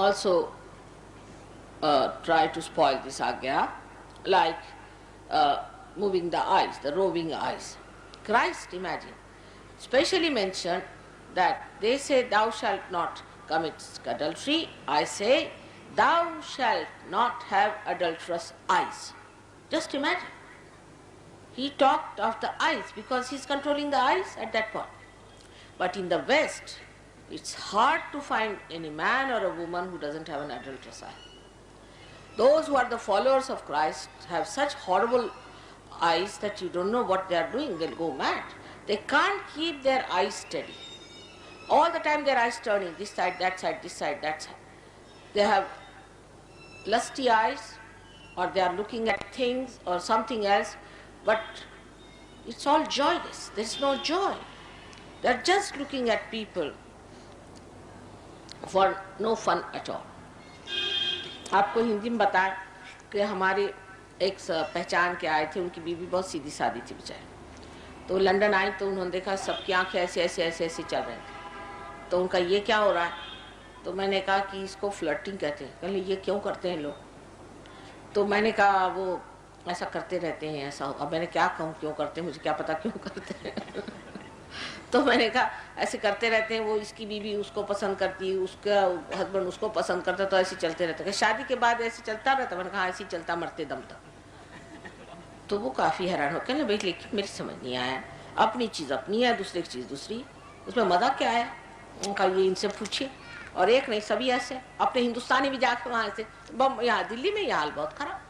also try to spoil this Agya, like moving the eyes, the roving eyes. Christ, imagine, specially mentioned that they say, thou shalt not commit adultery. I say, thou shalt not have adulterous eyes. Just imagine. He talked of the eyes because he's controlling the eyes at that point. But in the West, it's hard to find any man or a woman who doesn't have an adulterous eye. Those who are the followers of Christ have such horrible eyes that you don't know what they are doing. They'll go mad. They can't keep their eyes steady. All the time their eyes turning, this side, that side, this side, that side. They have lusty eyes, or they are looking at things or something else, but it's all joyless. There's no joy. They're just looking at people for no fun at all. आपको हिंदी में बताएं कि हमारे एक पहचान के आए थे, उनकी बीवी बहुत सीधी सादी थी बेचारे। तो लंदन आई तो उन्होंने देखा सबकी आंखें ऐसे ऐसे ऐसे ऐसे चल रहे थे। तो उनका ये क्या हो रहा है? तो मैंने कहा कि इसको फ्लर्टिंग कहते हैं। कहले ये क्यों करते हैं लोग? तो मैंने कहा वो ऐसा करते रहते हैं, ऐसा। अब मैंने क्या कहूँ क्यों करते हैं, मुझे क्या पता क्यों करते हैं। तो मैंने कहा ऐसे करते रहते हैं, वो इसकी बीवी उसको पसंद करती, उसका हस्बैंड उसको पसंद करता, तो ऐसे चलते रहता है। शादी के बाद ऐसे चलता रहता। मैंने कहा ऐसे चलता मरते दम तक। तो वो काफ़ी हैरान हो, कहने भाई लेकिन मेरी समझ नहीं आया, अपनी चीज़ अपनी है, दूसरे की चीज़ दूसरी, उसमें मज़ा क्या है? उनका ये इनसे पूछिए। और एक नहीं, सभी ऐसे। अपने हिंदुस्तानी भी जाके वहाँ ऐसे, यहाँ दिल्ली में ये हाल बहुत खराब।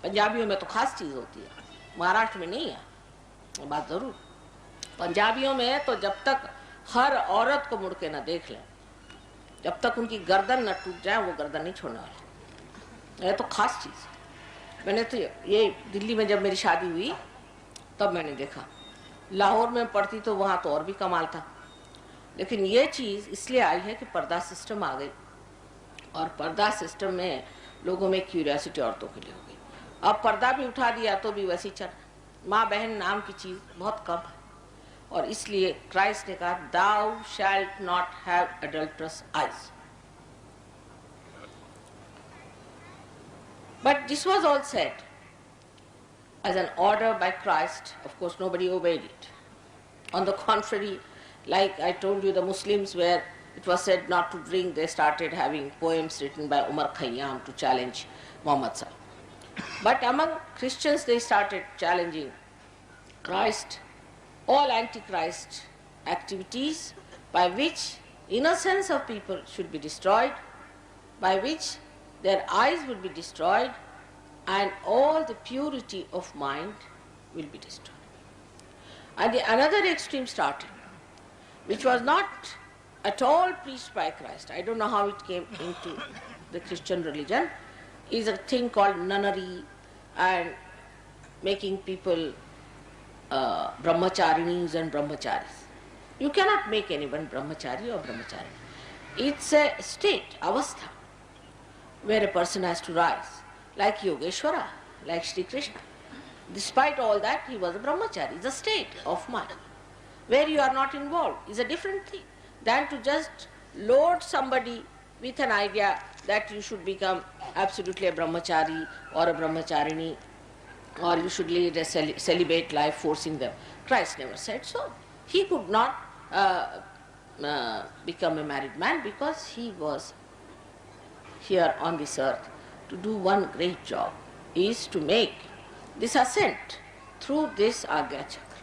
पंजाबियों में तो खास चीज़ होती है, महाराष्ट्र में नहीं है। बात ज़रूर, पंजाबियों में तो जब तक हर औरत को मुड़ के न देख लें, जब तक उनकी गर्दन न टूट जाए, वो गर्दन नहीं छोड़ने वाले। ये तो खास चीज़। मैंने तो ये दिल्ली में जब मेरी शादी हुई तब मैंने देखा। लाहौर में पढ़ती तो वहाँ तो और भी कमाल था। लेकिन ये चीज़ इसलिए आई है कि पर्दा सिस्टम आ गई, और पर्दा सिस्टम में लोगों में क्यूरियोसिटी औरतों के लिए हो गई। अब पर्दा भी उठा दिया तो भी वैसी चल, माँ बहन नाम की चीज़ बहुत कम है। और इसलिए क्राइस्ट ने कहा, thou shalt not have adulterous eyes. But this was all said as an order by Christ. Of course, nobody obeyed it. On the contrary, like I told you, the Muslims, where it was said not to drink, they started having poems written by Umar Khayyam to challenge Muhammad Sallallahu. But among Christians, they started challenging Christ, all antichrist activities by which innocence of people should be destroyed, by which their eyes will be destroyed, and all the purity of mind will be destroyed. And another extreme started, which was not at all preached by Christ. I don't know how it came into the Christian religion, is a thing called nunnery and making people brahmacharinis and brahmacharis. You cannot make anyone brahmachari or brahmacharini. It's a state, avastha, where a person has to rise, like Yogeshwara, like Sri Krishna. Despite all that, he was a brahmachari. It's a state of mind where you are not involved. It's a different thing than to just load somebody with an idea that you should become absolutely a brahmachari or a brahmacharini, or you should lead a celibate life, forcing them. Christ never said so. He could not become a married man because he was here on this earth to do one great job, is to make this ascent through this Agya Chakra.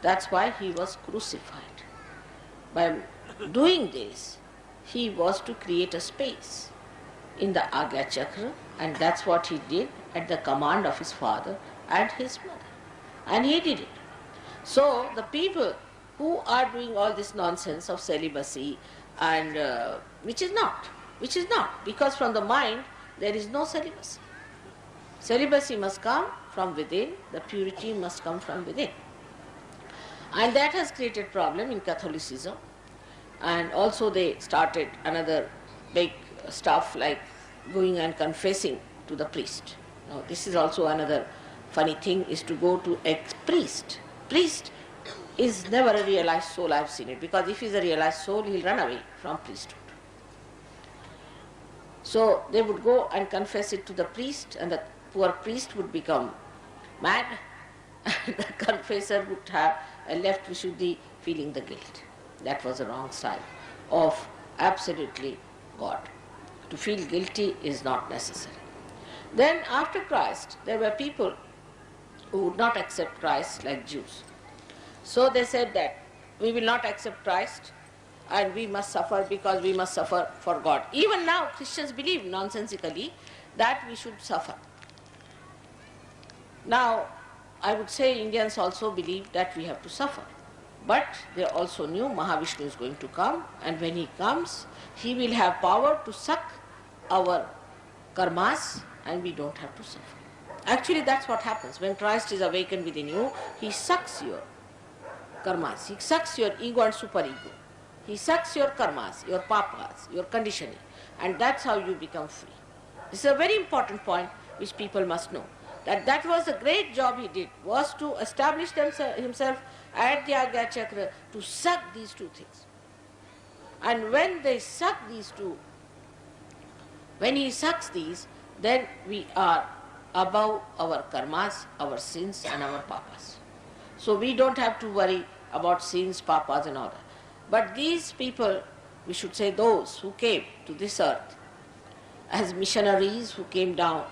That's why he was crucified. By doing this, he was to create a space in the Agya Chakra, and that's what he did at the command of his father and his mother. And he did it. So the people who are doing all this nonsense of celibacy, and which is not, because from the mind there is no celibacy. Celibacy must come from within, the purity must come from within. And that has created problem in Catholicism. And also they started another big stuff like going and confessing to the priest. Now this is also another funny thing, is to go to a priest. Priest is never a realized soul, I have seen it, because if he is a realized soul, he will run away from priesthood. So they would go and confess it to the priest, and the poor priest would become mad, and the confessor would have left Vishuddhi feeling the guilt. That was the wrong side of absolutely God. To feel guilty is not necessary. Then after Christ, there were people who would not accept Christ, like Jews. So they said that we will not accept Christ and we must suffer because we must suffer for God. Even now Christians believe nonsensically that we should suffer. Now I would say Indians also believe that we have to suffer. But they also knew Mahavishnu is going to come, and when he comes, he will have power to suck our karmas and we don't have to suffer. Actually that's what happens. When Christ is awakened within you, he sucks your karmas, he sucks your ego and superego. He sucks your karmas, your papas, your conditioning, and that's how you become free. This is a very important point which people must know. That was a great job he did, was to establish himself at the Ajna chakra to suck these two things. And when they suck these two, when he sucks these, then we are above our karmas, our sins and our papas. So we don't have to worry about sins, papas and all that. But these people, we should say those who came to this earth as missionaries, who came down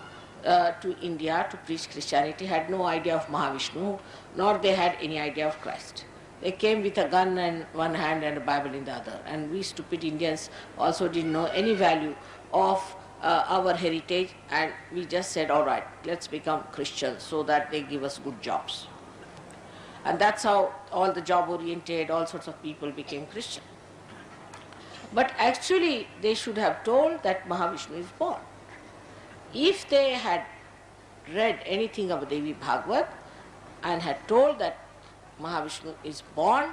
to India to preach Christianity, had no idea of Mahavishnu, nor they had any idea of Christ. They came with a gun in one hand and a Bible in the other. And we stupid Indians also didn't know any value of our heritage, and we just said, all right, let's become Christians so that they give us good jobs. And that's how all the job-oriented, all sorts of people became Christian. But actually they should have told that Mahavishnu is born. If they had read anything of Devi Bhagavad and had told that Mahavishnu is born,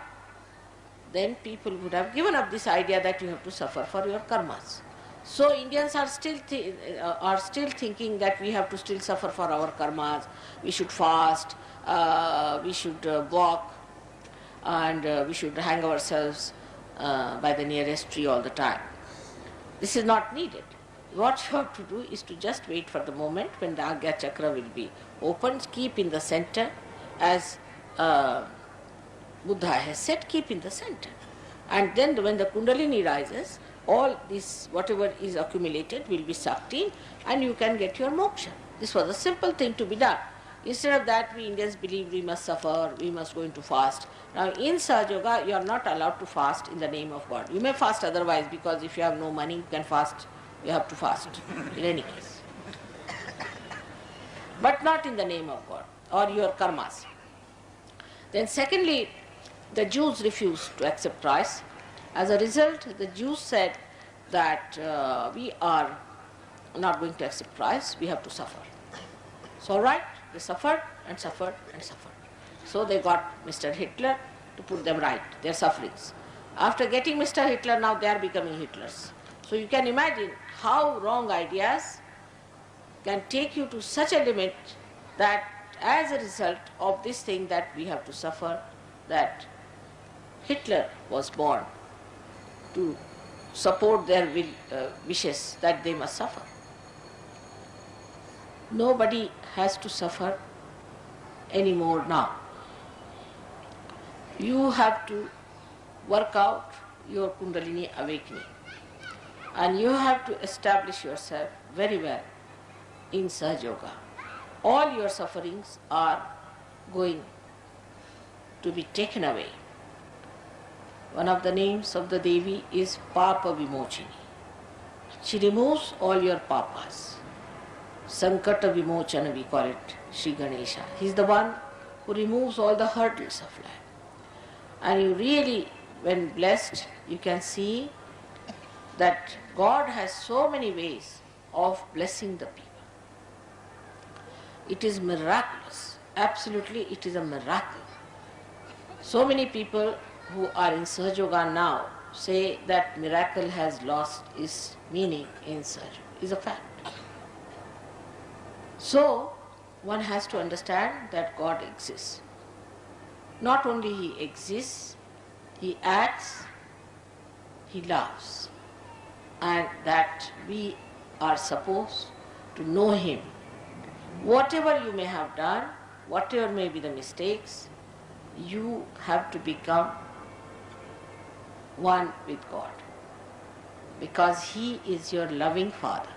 then people would have given up this idea that you have to suffer for your karmas. So Indians are still thinking that we have to still suffer for our karmas. We should fast, we should walk, and we should hang ourselves by the nearest tree all the time. This is not needed. What you have to do is to just wait for the moment when the Ajna chakra will be opened, keep in the center, as Buddha has said, keep in the center. And then when the Kundalini rises, all this, whatever is accumulated, will be sucked in and you can get your moksha. This was a simple thing to be done. Instead of that, we Indians believe we must suffer, we must go into fast. Now in Sahaja Yoga, you are not allowed to fast in the name of God. You may fast otherwise, because if you have no money, you can fast. You have to fast in any case. But not in the name of God or your karmas. Then secondly, the Jews refused to accept Christ. As a result, the Jews said that we are not going to accept Christ, we have to suffer. So all right, they suffered and suffered and suffered. So they got Mr. Hitler to put them right, their sufferings. After getting Mr. Hitler, now they are becoming Hitlers. So you can imagine how wrong ideas can take you to such a limit that as a result of this thing that we have to suffer, that Hitler was born to support their wishes that they must suffer. Nobody has to suffer anymore now. You have to work out your Kundalini awakening. And you have to establish yourself very well in Sahaja Yoga. All your sufferings are going to be taken away. One of the names of the Devi is Papa Vimochini. She removes all your papas. Sankata Vimochana we call it, Sri Ganesha. He is the one who removes all the hurdles of life. And you really, when blessed, you can see that God has so many ways of blessing the people. It is miraculous. Absolutely, it is a miracle. So many people who are in Sahaja Yoga now say that miracle has lost its meaning in Sahaja Yoga. It is a fact. So, one has to understand that God exists. Not only He exists, He acts, He loves. And that we are supposed to know Him. Whatever you may have done, whatever may be the mistakes, you have to become one with God, because He is your loving Father.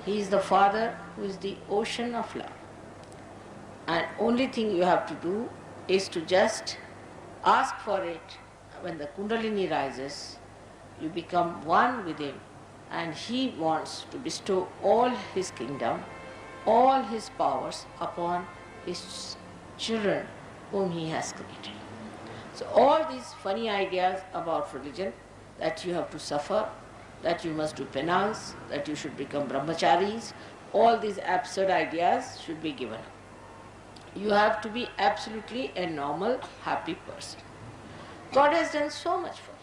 He is the Father who is the ocean of love. And only thing you have to do is to just ask for it. When the Kundalini rises, you become one with Him, and He wants to bestow all His kingdom, all His powers upon His children whom He has created. So all these funny ideas about religion, that you have to suffer, that you must do penance, that you should become brahmacharis, all these absurd ideas should be given up. You have to be absolutely a normal, happy person. God has done so much for you.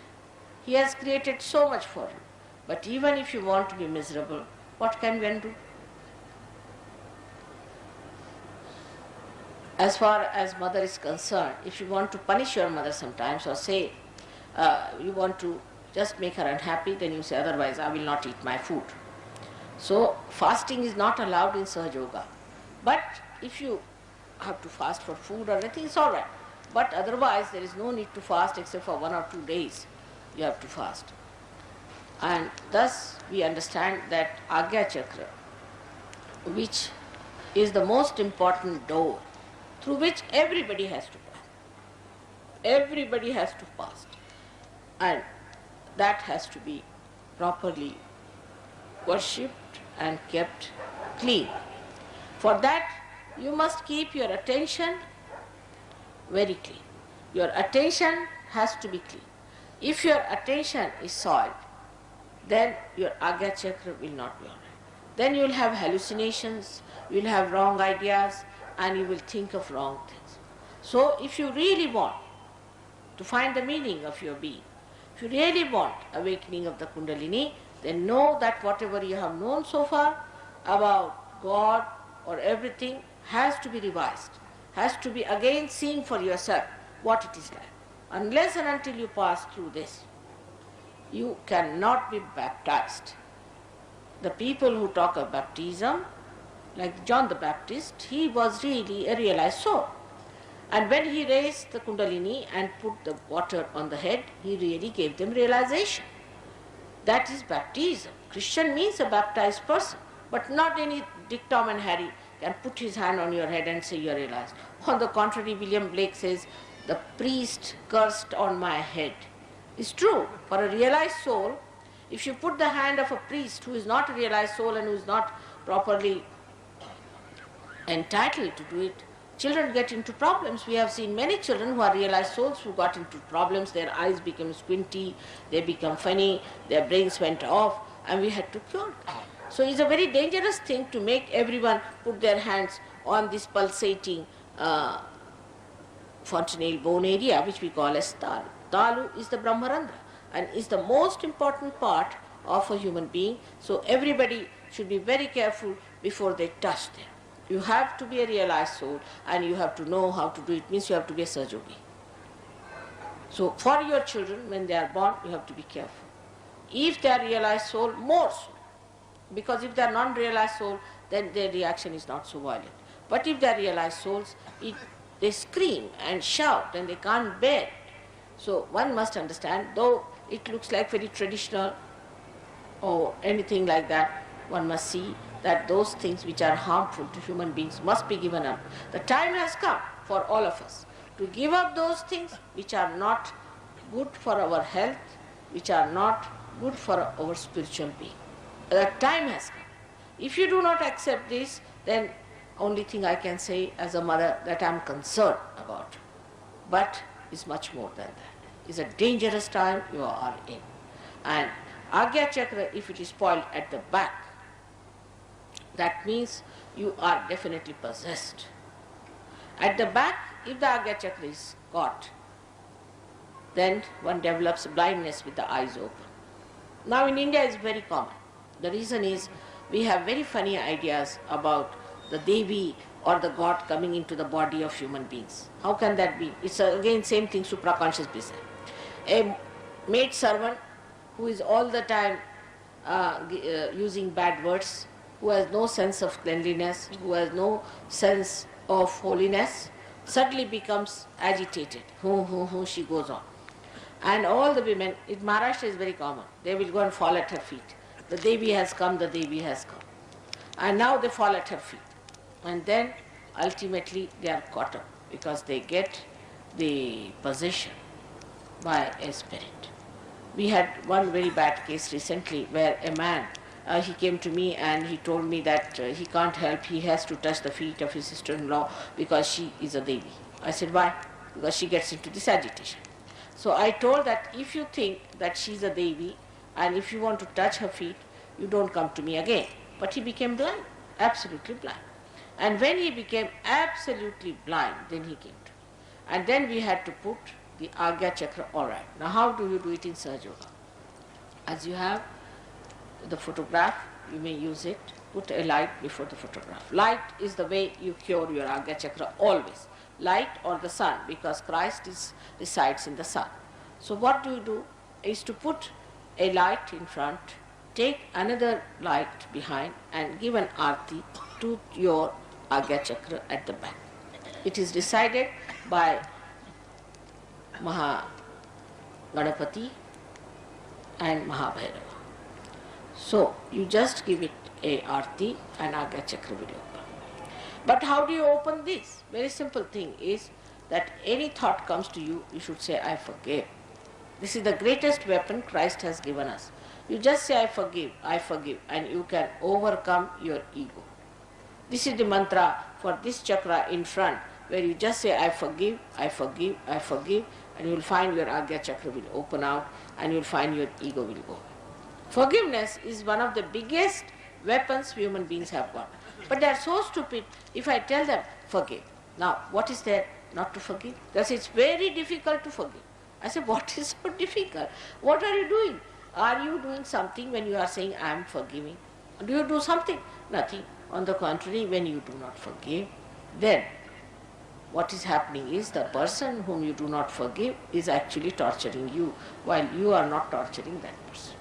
He has created so much for you. But even if you want to be miserable, what can one do? As far as mother is concerned, if you want to punish your mother sometimes, or say you want to just make her unhappy, then you say, otherwise I will not eat my food. So fasting is not allowed in Sahaja Yoga. But if you have to fast for food or anything, it's all right. But otherwise there is no need to fast except for 1 or 2 days you have to fast. And thus we understand that Ajna Chakra, which is the most important door through which everybody has to pass. Everybody has to fast. And that has to be properly worshipped and kept clean. For that, you must keep your attention very clean. Your attention has to be clean. If your attention is soiled, then your Ajna Chakra will not be all right. Then you will have hallucinations, you will have wrong ideas, and you will think of wrong things. So if you really want to find the meaning of your being, if you really want awakening of the Kundalini, then know that whatever you have known so far about God or everything has to be revised, has to be again seen for yourself what it is like. Unless and until you pass through this, you cannot be baptized. The people who talk of baptism, like John the Baptist, he was really a realized soul. And when he raised the Kundalini and put the water on the head, he really gave them realization. That is baptism. Christian means a baptized person, but not any Dick, Tom and Harry can put his hand on your head and say you are realized. On the contrary, William Blake says, the priest cursed on my head. It's true. For a realized soul, if you put the hand of a priest who is not a realized soul and who is not properly entitled to do it, children get into problems. We have seen many children who are realized souls who got into problems. Their eyes become squinty, they become funny, their brains went off, and we had to cure them. So it's a very dangerous thing to make everyone put their hands on this pulsating fontanelle bone area, which we call as talu. Talu is the Brahmarandra and is the most important part of a human being. So everybody should be very careful before they touch them. You have to be a realized soul and you have to know how to do it. Means you have to be a Sahaja-yogi. So for your children, when they are born, you have to be careful. If they are realized soul, more so. Because if they are non-realized soul, then their reaction is not so violent. But if they are realized souls, they scream and shout and they can't bear it. So one must understand, though it looks like very traditional or anything like that, one must see that those things which are harmful to human beings must be given up. The time has come for all of us to give up those things which are not good for our health, which are not good for our spiritual being. The time has come. If you do not accept this, then only thing I can say as a mother that I am concerned about. But it's much more than that. It's a dangerous time you are in. And Ajna Chakra, if it is spoiled at the back, that means you are definitely possessed. At the back, if the Ajna Chakra is caught, then one develops blindness with the eyes open. Now in India it's very common. The reason is we have very funny ideas about the Devi or the God coming into the body of human beings. How can that be? It's again same thing, supraconscious business. A maid servant who is all the time using bad words, who has no sense of cleanliness, who has no sense of holiness, suddenly becomes agitated. She goes on. And all the women, in Maharashtra is very common, they will go and fall at her feet. The Devi has come, the Devi has come. And now they fall at her feet. And then ultimately they are caught up because they get the possession by a spirit. We had one very bad case recently where a man, he came to me and he told me that he can't help, he has to touch the feet of his sister-in-law because she is a Devi. I said, why? Because she gets into this agitation. So I told that if you think that she's a Devi and if you want to touch her feet, you don't come to me again. But he became blind, absolutely blind. And when he became absolutely blind, then he came to me. And then we had to put the Agya Chakra, all right. Now how do you do it in Sahaja Yoga? As you have the photograph, you may use it, put a light before the photograph. Light is the way you cure your Agya Chakra always. Light or the sun, because Christ resides in the sun. So what do is to put a light in front, take another light behind and give an arti to your Agya Chakra at the back. It is decided by Maha Ganapati and Mahabhairava. So you just give it a arti and Agya Chakra will open. But how do you open this? Very simple thing is that any thought comes to you, you should say, I forgive. This is the greatest weapon Christ has given us. You just say, I forgive, and you can overcome your ego. This is the mantra for this chakra in front, where you just say, I forgive, and you will find your Agya Chakra will open out, and you will find your ego will go. Forgiveness is one of the biggest weapons human beings have got. But they are so stupid if I tell them, forgive. Now, what is there not to forgive? Because it's very difficult to forgive. I say, what is so difficult? What are you doing? Are you doing something when you are saying, I am forgiving? Do you do something? Nothing. On the contrary, when you do not forgive, then what is happening is the person whom you do not forgive is actually torturing you, while you are not torturing that person.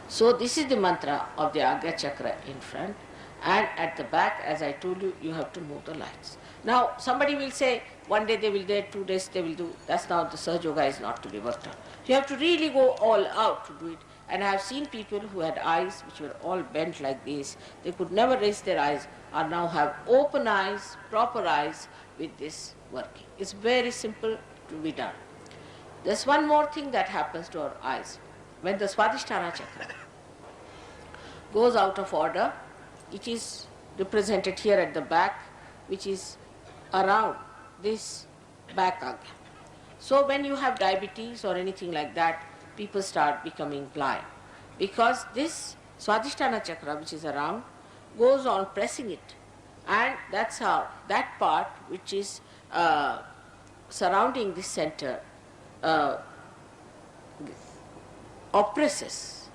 So this is the mantra of the Agya Chakra in front, and at the back, as I told you, you have to move the lights. Now somebody will say, one day they will do, 2 days they will do. That's now the Sahaja Yoga is not to be worked on. You have to really go all out to do it. And I have seen people who had eyes which were all bent like this. They could never raise their eyes, or now have open eyes, proper eyes with this working. It's very simple to be done. There's one more thing that happens to our eyes. When the Swadhisthana Chakra goes out of order, it is represented here at the back, which is around this back Agya. So when you have diabetes or anything like that, people start becoming blind, because this Swadhisthana Chakra, which is around, goes on pressing it, and that's how that part which is surrounding this center oppresses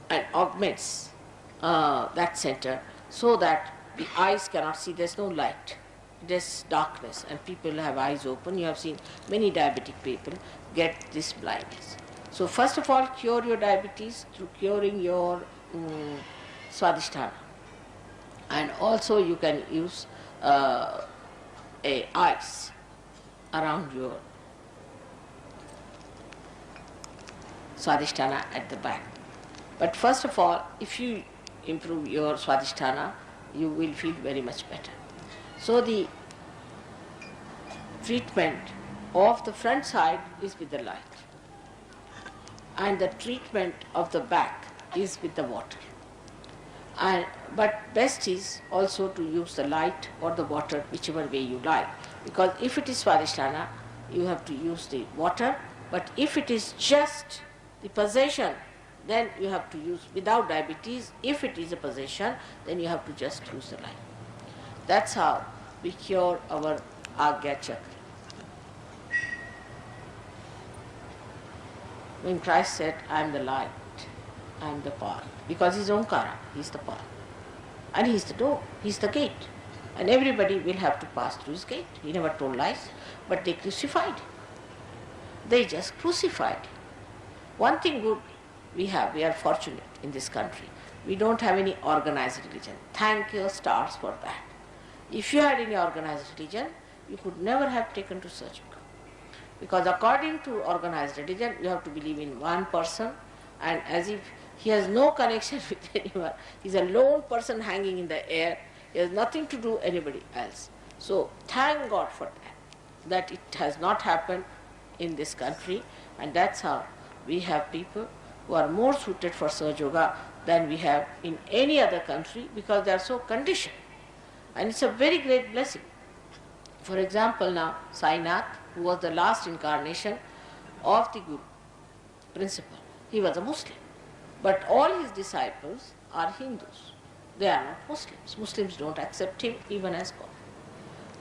and augments that center, so that the eyes cannot see. There's no light, there's darkness, and people have eyes open. You have seen many diabetic people get this blindness. So first of all, cure your diabetes through curing your Swadhisthana, and also you can use a ice around your Swadhisthana at the back. But first of all, if you improve your Swadhisthana, you will feel very much better. So the treatment of the front side is with the light, and the treatment of the back is with the water. But best is also to use the light or the water, whichever way you like, because if it is Swadhisthana, you have to use the water, but if it is just the possession, then you have to use without diabetes. If it is a possession, then you have to just use the light. That's how we cure our Agya Chakra. When Christ said, I am the light, I am the path, because He is Omkara, He is the path. And He is the door, He is the gate. And everybody will have to pass through His gate. He never told lies, but they crucified Him. They just crucified Him. One thing good we are fortunate in this country. We don't have any organized religion. Thank your stars for that. If you had any organized religion, you could never have taken to Sahaja Yoga. Because according to organized religion, you have to believe in one person, and as if he has no connection with anyone. He's a lone person hanging in the air. He has nothing to do with anybody else. So thank God for that it has not happened in this country, and that's how we have people who are more suited for Sahaja Yoga than we have in any other country, because they are so conditioned. And it's a very great blessing. For example, now Sainath, who was the last incarnation of the Guru principle, he was a Muslim. But all his disciples are Hindus. They are not Muslims. Muslims don't accept him even as God.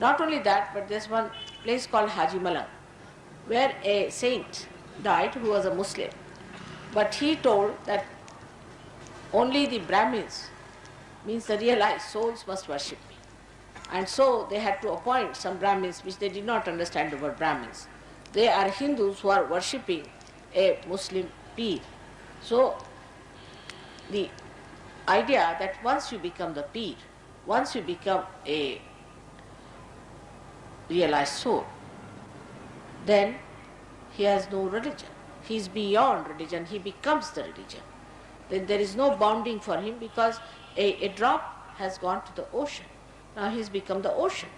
Not only that, but there's one place called Haji Malang, where a saint died who was a Muslim. But he told that only the Brahmins, means the realized souls, must worship me. And so they had to appoint some Brahmins, which they did not understand the word Brahmins. They are Hindus who are worshipping a Muslim Peer. So the idea that once you become the Peer, once you become a realized soul, then he has no religion. He is beyond religion, he becomes the religion. Then there is no bounding for him, because a drop has gone to the ocean. Now he has become the ocean.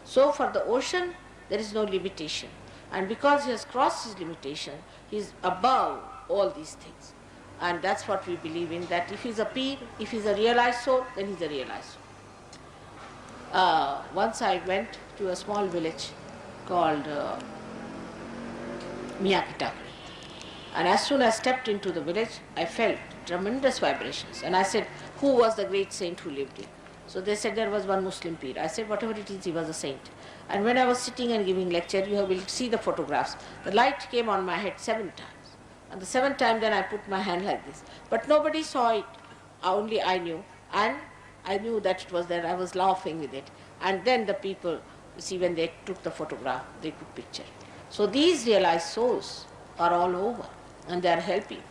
So for the ocean, there is no limitation. And because he has crossed his limitation, he is above all these things. And that's what we believe in, that if he is a Peer, if he is a realized soul, then he is a realized soul. Once I went to a small village called Miyakitakure. And as soon as I stepped into the village, I felt tremendous vibrations. And I said, who was the great saint who lived here? So they said there was one Muslim Peer. I said, whatever it is, he was a saint. And when I was sitting and giving lecture, you will see the photographs. The light came on my head 7 times. And the 7th time, then I put my hand like this. But nobody saw it, only I knew. And I knew that it was there. I was laughing with it. And then the people, you see, when they took the photograph, they took picture. So these realized souls are all over, and they are helping.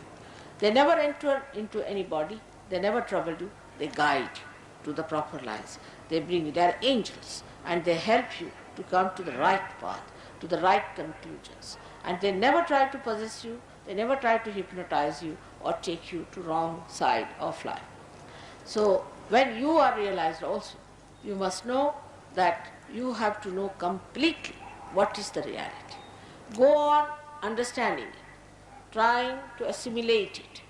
They never enter into any body. They never trouble you. They guide you to the proper lines. They bring you. They are angels, and they help you to come to the right path, to the right conclusions. And they never try to possess you. They never try to hypnotize you or take you to wrong side of life. So when you are realized also, you must know that you have to know completely what is the reality. Go on understanding it, trying to assimilate it,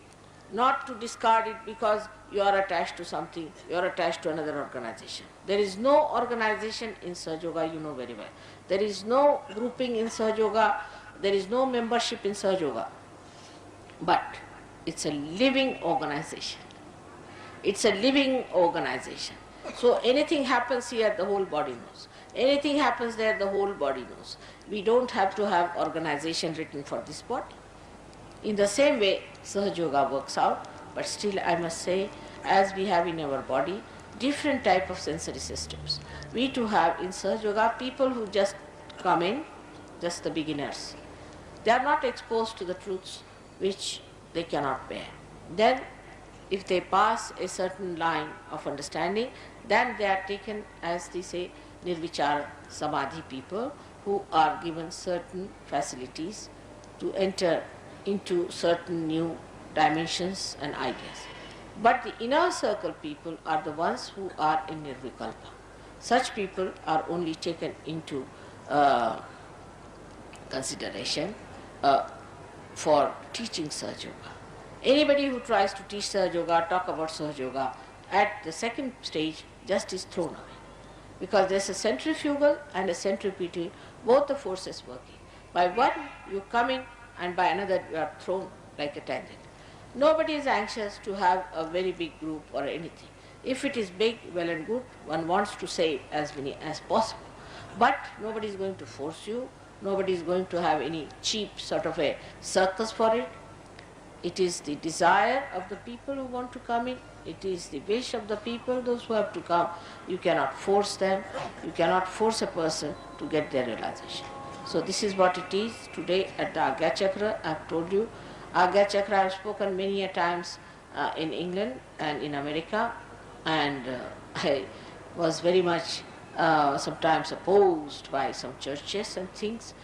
not to discard it because you are attached to something, you are attached to another organization. There is no organization in Sahaja Yoga, you know very well. There is no grouping in Sahaja Yoga, there is no membership in Sahaja Yoga. But it's a living organization. It's a living organization. So anything happens here, the whole body knows. Anything happens there, the whole body knows. We don't have to have organization written for this body. In the same way, Sahaja Yoga works out, but still I must say, as we have in our body, different type of sensory systems. We too have in Sahaja Yoga people who just come in, just the beginners. They are not exposed to the truths which they cannot bear. Then, if they pass a certain line of understanding, then they are taken, as they say, Nirvichara Samadhi people who are given certain facilities to enter into certain new dimensions and ideas. But the inner circle people are the ones who are in Nirvikalpa. Such people are only taken into consideration for teaching Sahaja Yoga. Anybody who tries to teach Sahaja Yoga, talk about Sahaja Yoga, at the second stage just is thrown away. Because there's a centrifugal and a centripetal, both the forces working. By one you come in and by another you are thrown like a tangent. Nobody is anxious to have a very big group or anything. If it is big, well and good, one wants to save as many as possible. But nobody is going to force you, nobody is going to have any cheap sort of a circus for it. It is the desire of the people who want to come in. It is the wish of the people, those who have to come. You cannot force them. You cannot force a person to get their realization. So this is what it is today at the Ajna Chakra. I have told you. Agya chakra I have spoken many a times in England and in America, and I was very much sometimes opposed by some churches and things,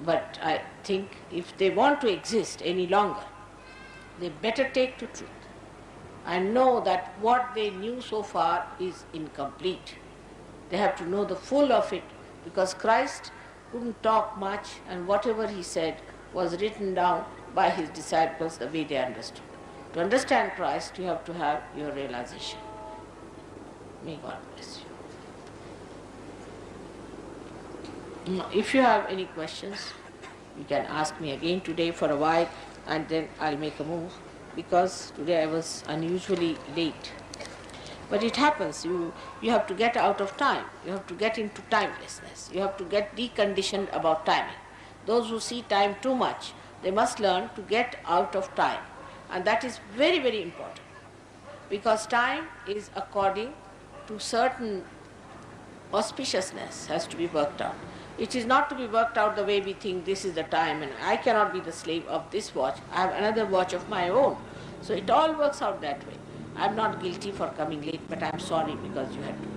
but I think if they want to exist any longer, they better take to truth and know that what they knew so far is incomplete. They have to know the full of it, because Christ couldn't talk much, and whatever he said was written down by his disciples the way they understood. To understand Christ, you have to have your realization. May God bless you. Now, if you have any questions, you can ask me again today for a while, and then I'll make a move, because today I was unusually late. But it happens, you have to get out of time, you have to get into timelessness, you have to get deconditioned about timing. Those who see time too much, they must learn to get out of time, and that is very, very important, because time is according to certain auspiciousness has to be worked out. It is not to be worked out the way we think this is the time and I cannot be the slave of this watch, I have another watch of my own. So it all works out that way. I am not guilty for coming late, but I am sorry because you had to